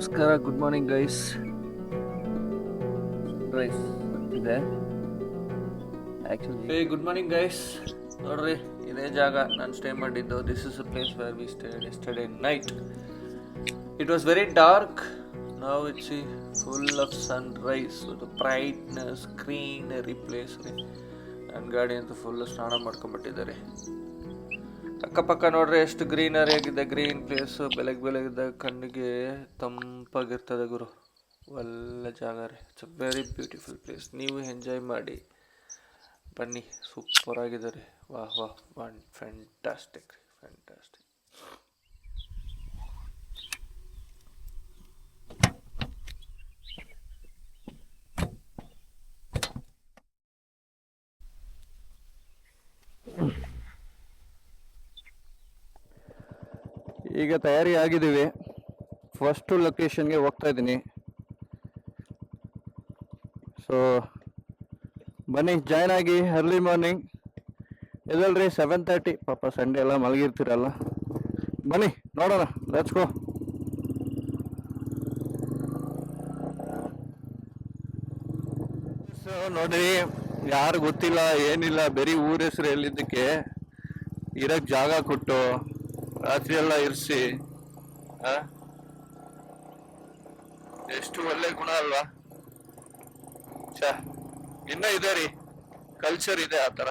ನಮಸ್ಕಾರ, good morning guys. Rice ಇದೆ actually. Good morning guys. ನೋಡ್ರಿ, ಇದೇ ಜಾಗ ನಾನು ಸ್ಟೇ ಮಾಡಿದ್ದು. This is a place where we stayed yesterday night. It was very dark. Now it's full of Sunrise, brightness, greenery place ರೀ. ನನ್ನ ಗಾಡಿ ಅಂತೂ ಫುಲ್ ಸ್ನಾನ ಮಾಡ್ಕೊಂಡ್ಬಿಟ್ಟಿದ್ದಾರೆ. ಅಕ್ಕಪಕ್ಕ ನೋಡ್ರಿ ಎಷ್ಟು ಗ್ರೀನರಿ ಆಗಿದೆ, ಗ್ರೀನ್ ಪ್ಲೇಸು. ಬೆಳಗ್ಗೆ ಕಣ್ಣಿಗೆ ತಂಪಾಗಿರ್ತದೆ ಗುರು. ಒಳ್ಳೆ ಜಾಗ ರೀ. It's a very beautiful place. ನೀವು ಎಂಜಾಯ್ ಮಾಡಿ ಬನ್ನಿ. ಸೂಪರ್ ಆಗಿದೆ ರೀ. ವಾಹ್ ವಾಹ್, ಫ್ಯಾಂಟಾಸ್ಟಿಕ್ ರೀ, ಫ್ಯಾಂಟಾಸ್ಟಿಕ್. ಈಗ ತಯಾರಿ ಆಗಿದ್ದೀವಿ. ಫಸ್ಟು ಲೊಕೇಶನ್ಗೆ ಹೋಗ್ತಾ ಇದ್ದೀನಿ. ಸೊ ಬನ್ನಿ, ಜಾಯ್ನ್ ಆಗಿ. ಅರ್ಲಿ ಮಾರ್ನಿಂಗ್ ಇದಲ್ರಿ 7:30. ಪಾಪ ಸಂಡೇ ಎಲ್ಲ ಮಲಗಿರ್ತೀರಲ್ಲ. ಬನ್ನಿ ನೋಡೋಣ, ಲೆಟ್ಸ್ ಗೋ. ಸೊ ನೋಡ್ರಿ, ಯಾರು ಗೊತ್ತಿಲ್ಲ ಏನಿಲ್ಲ, ಬರೀ ಊರ ಹೆಸರು ಎಲ್ಲಿದ್ದಕ್ಕೆ ಇರಕ್ಕೆ ಜಾಗ ಕೊಟ್ಟು ರಾತ್ರಿ ಎಲ್ಲ ಇರಿಸಿ, ಎಷ್ಟು ಒಳ್ಳೆ ಗುಣ ಅಲ್ವಾ. ಇನ್ನ ಇದೆ ರೀ, ಕಲ್ಚರ್ ಇದೆ ಆ ಥರ.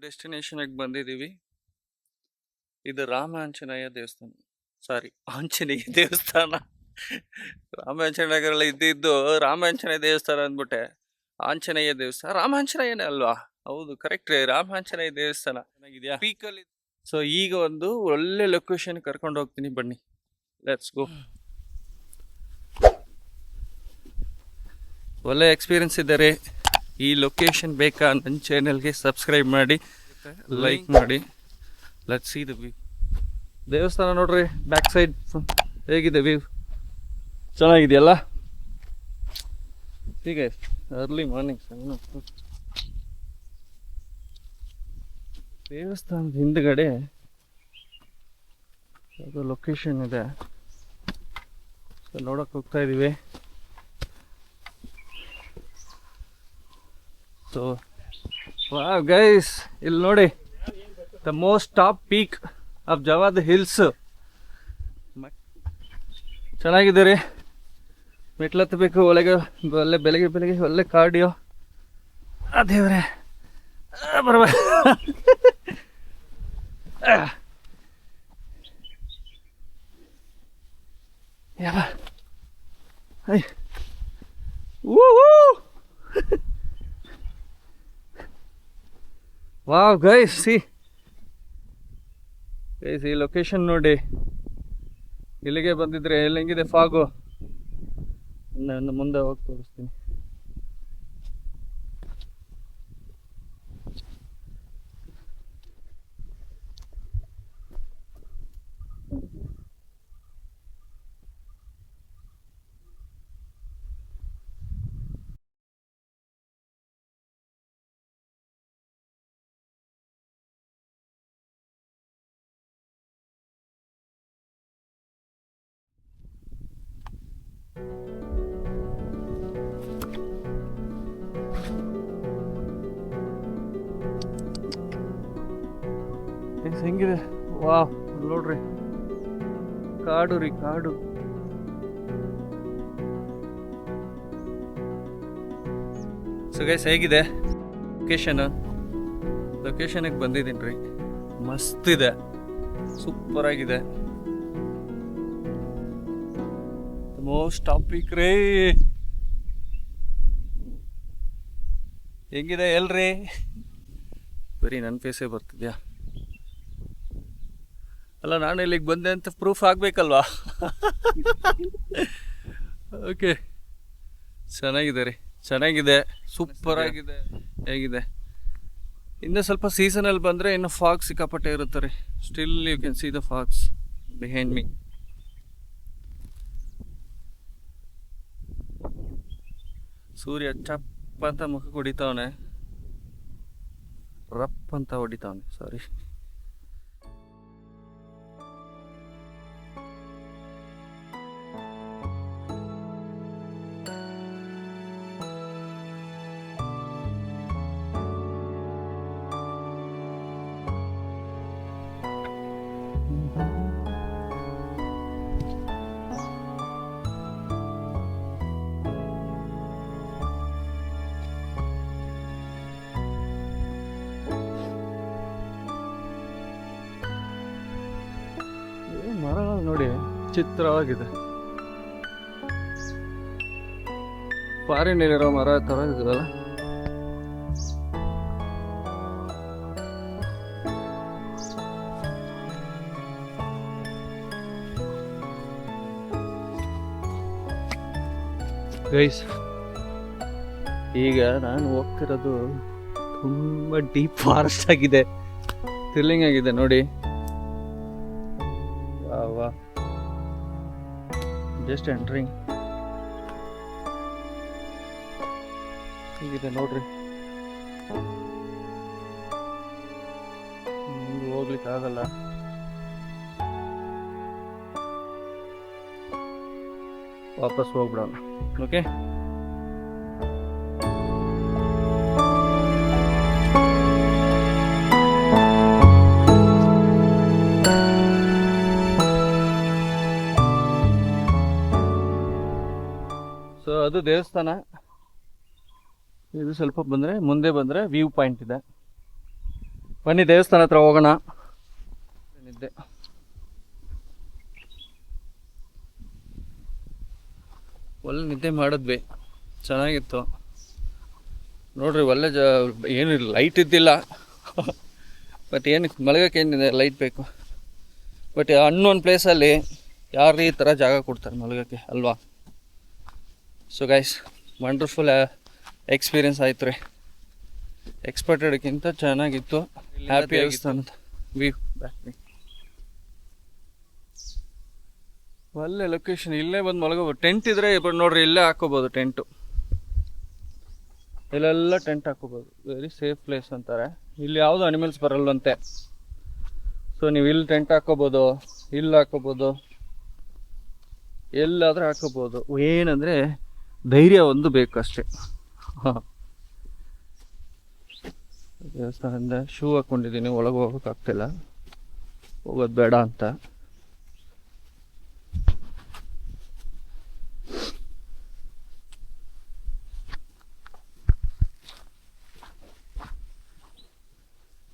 ಡೆಸ್ಟಿನೇಷನ್ಗೆ ಬಂದಿದ್ದೀವಿ. ಇದು ಆಂಜನೇಯ ದೇವಸ್ಥಾನ. ರಾಮಾಂಜನಗರಲ್ಲಿ ಇದ್ದಿದ್ದು ರಾಮಾಂಜನೇಯ ದೇವಸ್ಥಾನ ಅಂದ್ಬಿಟ್ಟೆ. ಆಂಜನೇಯ ದೇವಸ್ಥಾನ ರಾಮಾಂಜನೇಯನೇ ಅಲ್ವಾ? ಹೌದು, ಕರೆಕ್ಟ್ ರೀ, ರಾಮಾಂಜನೇಯ ದೇವಸ್ಥಾನ. ಚೆನ್ನಾಗಿದ್ಯಾ ಪೀಕಲ್ಲಿ? ಸೊ ಈಗ ಒಂದು ಒಳ್ಳೆ ಲೊಕೇಶನ್ ಕರ್ಕೊಂಡು ಹೋಗ್ತೀನಿ, ಬನ್ನಿ, ಲೆಟ್ಸ್ ಗೋ. ಒಳ್ಳೆ ಎಕ್ಸ್ಪೀರಿಯನ್ಸ್ ಇದ್ದಾರೆ. ಈ ಲೊಕೇಶನ್ ಬೇಕಾ? ನನ್ನ ಚಾನೆಲ್ಗೆ ಸಬ್ಸ್ಕ್ರೈಬ್ ಮಾಡಿ, ಲೈಕ್ ಮಾಡಿ. Let's see the view. ದೇವಸ್ಥಾನ ನೋಡ್ರಿ, ಬ್ಯಾಕ್ ಸೈಡ್ ಹೇಗಿದೆ ವ್ಯೂ? ಚೆನ್ನಾಗಿದೆಯಲ್ಲ? ಹೀಗೆ ಅರ್ಲಿ ಮಾರ್ನಿಂಗ್ ದೇವಸ್ಥಾನದ ಹಿಂದ್ಗಡೆ ಅದು ಲೊಕೇಶನ್ ಇದೆ. ಸೊ ನೋಡಕ್ಕೆ ಹೋಗ್ತಾ ಇದ್ದೀವಿ. ಸೊ ವಾವ್ ಗೈಸ್, ಇಲ್ಲಿ ನೋಡಿ, the most top peak of Javad hills. ಚೆನ್ನಾಗಿದೆ ರೀ. ಮೆಟ್ಲತ್ತಬೇಕು ಒಳಗೆ. ಒಳ್ಳೆ ಬೆಳಗ್ಗೆ ಒಳ್ಳೆ ಕಾರ್ಡಿಯೋ. ದೇವ್ರೆ ಬರಬ ಯಾವ ವಾವ್ ಗೈಸ್, ಸಿ ಗೈಸ್, ಈ ಲೊಕೇಶನ್ ನೋಡಿ. ಇಲ್ಲಿಗೆ ಬಂದಿದ್ರೆ ಎಲ್ಲಿ ಹೆಂಗಿದೆ ಫಾಗು? ನಾನು ಮುಂದೆ ಹೋಗಿ ತೋರಿಸ್ತೀನಿ. ಹೆಂಗಿದೆ? ವಾವ್, ನೋಡ್ರಿ ಕಾಡು ರೀ ಕಾಡು. ಸೊ ಗೈಸ್ ಹೇಗಿದೆ ಲೊಕೇಶನ್ಗೆ ಬಂದಿದ್ದೀನಿ ರೀ. ಮಸ್ತ್ ಇದೆ, ಸೂಪರ್ ಆಗಿದೆ. ಮೋಸ್ಟ್ ಟಾಪಿಕ್ ರೀ. ಹೆಂಗಿದೆ ಎಲ್ರಿ? ಬರೀ ನನ್ನ ಫೇಸೇ ಬರ್ತಿದ್ಯಾ? ಅಲ್ಲ, ನಾನು ಇಲ್ಲಿಗೆ ಬಂದೆ ಅಂತ ಪ್ರೂಫ್ ಆಗ್ಬೇಕಲ್ವಾ? ಓಕೆ, ಚೆನ್ನಾಗಿದೆ ರೀ, ಚೆನ್ನಾಗಿದೆ, ಸೂಪರ್ ಆಗಿದೆ. ಹೇಗಿದೆ? ಇನ್ನು ಸ್ವಲ್ಪ ಸೀಸನಲ್ಲಿ ಬಂದರೆ ಇನ್ನು ಫಾಗ್ ಸಿಕ್ಕಾಪಟ್ಟೆ ಇರುತ್ತೆ ರೀ. Still you can see the fogs behind me. ಸೂರ್ಯ ಚಪ್ಪ ಅಂತ ಮುಖಕ್ಕೆ ಹೊಡಿತಾವನೆ, ರಪ್ ಅಂತ ಹೊಡಿತಾವನೆ, ಸಾರಿ. ಮರಗಳು ನೋಡಿ, ಚಿತ್ರವಾಗಿದೆ. ಫಾರಿನಲ್ಲಿರೋ ಮರ ತರ ಇದಲ್ಲ. ಗೈಸ್, ಈಗ ನಾನು ಹೋಗ್ತಿರೋದು ತುಂಬಾ ಡೀಪ್ ಫಾರೆಸ್ಟ್ ಆಗಿದೆ, ಥ್ರಿಲ್ಲಿಂಗ್ ಆಗಿದೆ ನೋಡಿ. ಜಸ್ಟ್ ಎಂಟ್ರಿಂಗ್ ಹೀಗಿದೆ ನೋಡ್ರಿ. ಹೋಗ್ಲಿಕ್ಕೆ ಆಗಲ್ಲ. ವಾಪಸ್ ಹೋಗ್ಬಿಡೋಣ. ಓಕೆ, ಸೊ ಅದು ದೇವಸ್ಥಾನ. ಇದು ಸ್ವಲ್ಪ ಮುಂದೆ ಬಂದರೆ ವ್ಯೂ ಪಾಯಿಂಟ್ ಇದೆ. ಬನ್ನಿ ದೇವಸ್ಥಾನ ಹತ್ರ ಹೋಗೋಣ. ನಿದ್ದೆ ಒಳ್ಳೆ ನಿದ್ದೆ ಮಾಡಿದ್ವಿ, ಚೆನ್ನಾಗಿತ್ತು ನೋಡ್ರಿ. ಒಳ್ಳೆ ಏನು ಲೈಟ್ ಇದ್ದಿಲ್ಲ, ಬಟ್ ಏನಕ್ಕೆ ಮಲಗಕ್ಕೆ ಏನಿದೆ, ಲೈಟ್ ಬೇಕು. ಬಟ್ ಅನ್ನೊಂದು ಪ್ಲೇಸಲ್ಲಿ ಯಾರು ಈ ಥರ ಜಾಗ ಕೊಡ್ತಾರೆ ಮಲಗಕ್ಕೆ ಅಲ್ವಾ? ಸೊ ಗೈಸ್, ವಂಡರ್ಫುಲ್ ಎಕ್ಸ್ಪೀರಿಯನ್ಸ್ ಆಯ್ತು ರೀ. ಎಕ್ಸ್ಪೆಕ್ಟೆಡ್ಗಿಂತ ಚೆನ್ನಾಗಿತ್ತು. ಹ್ಯಾಪಿ ದೇವಸ್ಥಾನದ ವ್ಯೂ ಬ್ಯಾಕ್. ಒಳ್ಳೆ ಲೊಕೇಶನ್. ಇಲ್ಲೇ ಬಂದು ಮಲಗೋಬೋದು. ಟೆಂಟ್ ಇದ್ರೆ ನೋಡ್ರಿ, ಇಲ್ಲೇ ಹಾಕೋಬೋದು ಟೆಂಟು. ಇಲ್ಲೆಲ್ಲ ಟೆಂಟ್ ಹಾಕೋಬೋದು. ವೆರಿ ಸೇಫ್ ಪ್ಲೇಸ್ ಅಂತಾರೆ. ಇಲ್ಲಿ ಯಾವುದು ಅನಿಮಲ್ಸ್ ಬರಲ್ಲಂತೆ. ಸೊ ನೀವು ಇಲ್ಲಿ ಟೆಂಟ್ ಹಾಕೋಬೋದು, ಇಲ್ಲಿ ಹಾಕೋಬೋದು, ಎಲ್ಲಾದರೂ ಹಾಕೋಬೋದು. ಏನಂದರೆ ಧೈರ್ಯ ಒಂದು ಬೇಕು ಅಷ್ಟೇ. ಹಾಂ, ದೇವಸ್ಥಾನದಿಂದ ಶೂ ಹಾಕ್ಕೊಂಡಿದ್ದೀನಿ, ಒಳಗೆ ಹೋಗೋಕ್ಕಾಗ್ತಿಲ್ಲ, ಹೋಗೋದು ಬೇಡ ಅಂತ.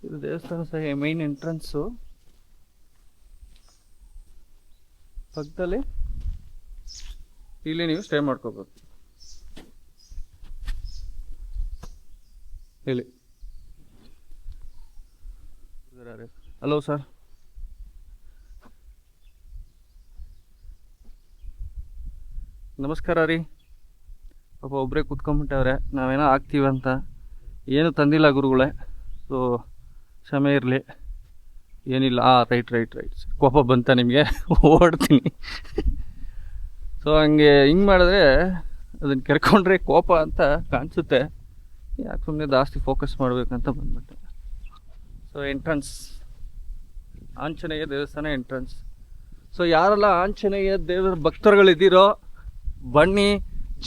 ಇದು ದೇವಸ್ಥಾನ ಸಹ ಮೈನ್ ಎಂಟ್ರೆನ್ಸು. ಪಕ್ಕದಲ್ಲಿ ಇಲ್ಲಿ ನೀವು ಸ್ಟೇ ಮಾಡ್ಕೋಬೋದು. ಹೇಳಿ. Hello sir. ನಮಸ್ಕಾರ ರೀ. ಪಾಪ ಒಬ್ಬರೇ ಕೂತ್ಕೊಂಡ್ಬಿಟ್ಟವ್ರೆ, ನಾವೇನೋ ಆಗ್ತೀವಂತ. ಏನು ತಂದಿಲ್ಲ ಗುರುಗಳೇ, ಸೊ ಕ್ಷಮೆ ಇರಲಿ. ಏನಿಲ್ಲ. ರೈಟ್ ಕೋಪ ಬಂತ ನಿಮಗೆ? ಓಡ್ತೀನಿ. ಸೊ ಹಿಂಗೆ ಮಾಡಿದ್ರೆ ಅದನ್ನು ಕೆರ್ಕೊಂಡ್ರೆ ಕೋಪ ಅಂತ ಕಾಣಿಸುತ್ತೆ. ಯಾಕೆ ಸುಮ್ಮನೆ ಜಾಸ್ತಿ ಫೋಕಸ್ ಮಾಡಬೇಕಂತ ಬಂದ್ಬಿಟ್ಟೆ. ಸೊ ಎಂಟ್ರೆನ್ಸ್, ಆಂಜನೇಯ ದೇವಸ್ಥಾನ ಎಂಟ್ರೆನ್ಸ್. ಸೊ ಯಾರೆಲ್ಲ ಆಂಜನೇಯ ದೇವರ ಭಕ್ತರುಗಳಿದ್ದೀರೋ ಬನ್ನಿ,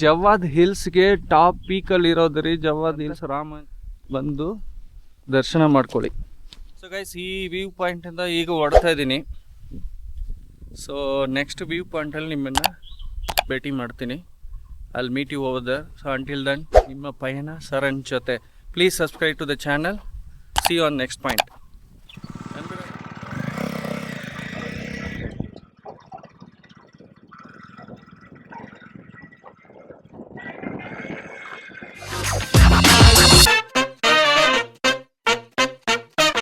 ಜವಾದ್ ಹಿಲ್ಸ್ಗೆ ಟಾಪ್ ಪೀಕಲ್ಲಿ ಇರೋದ್ರಿ ಜವಾದ್ ಹಿಲ್ಸ್. ರಾಮ ಬಂದು ದರ್ಶನ ಮಾಡ್ಕೊಳ್ಳಿ. ಸೊ ಗೈಸ್, ಈ ವ್ಯೂ ಪಾಯಿಂಟಿಂದ ಈಗ ಹೊಡ್ತಾ ಇದ್ದೀನಿ. ಸೊ ನೆಕ್ಸ್ಟ್ ವ್ಯೂ ಪಾಯಿಂಟಲ್ಲಿ ನಿಮ್ಮನ್ನು ಭೇಟಿ ಮಾಡ್ತೀನಿ. I'll meet you over there. So until then, ನಿಮ್ಮ ಪಯಣ ಸರಣ್ ಜೊತೆ. Please subscribe to the channel. See you on next point.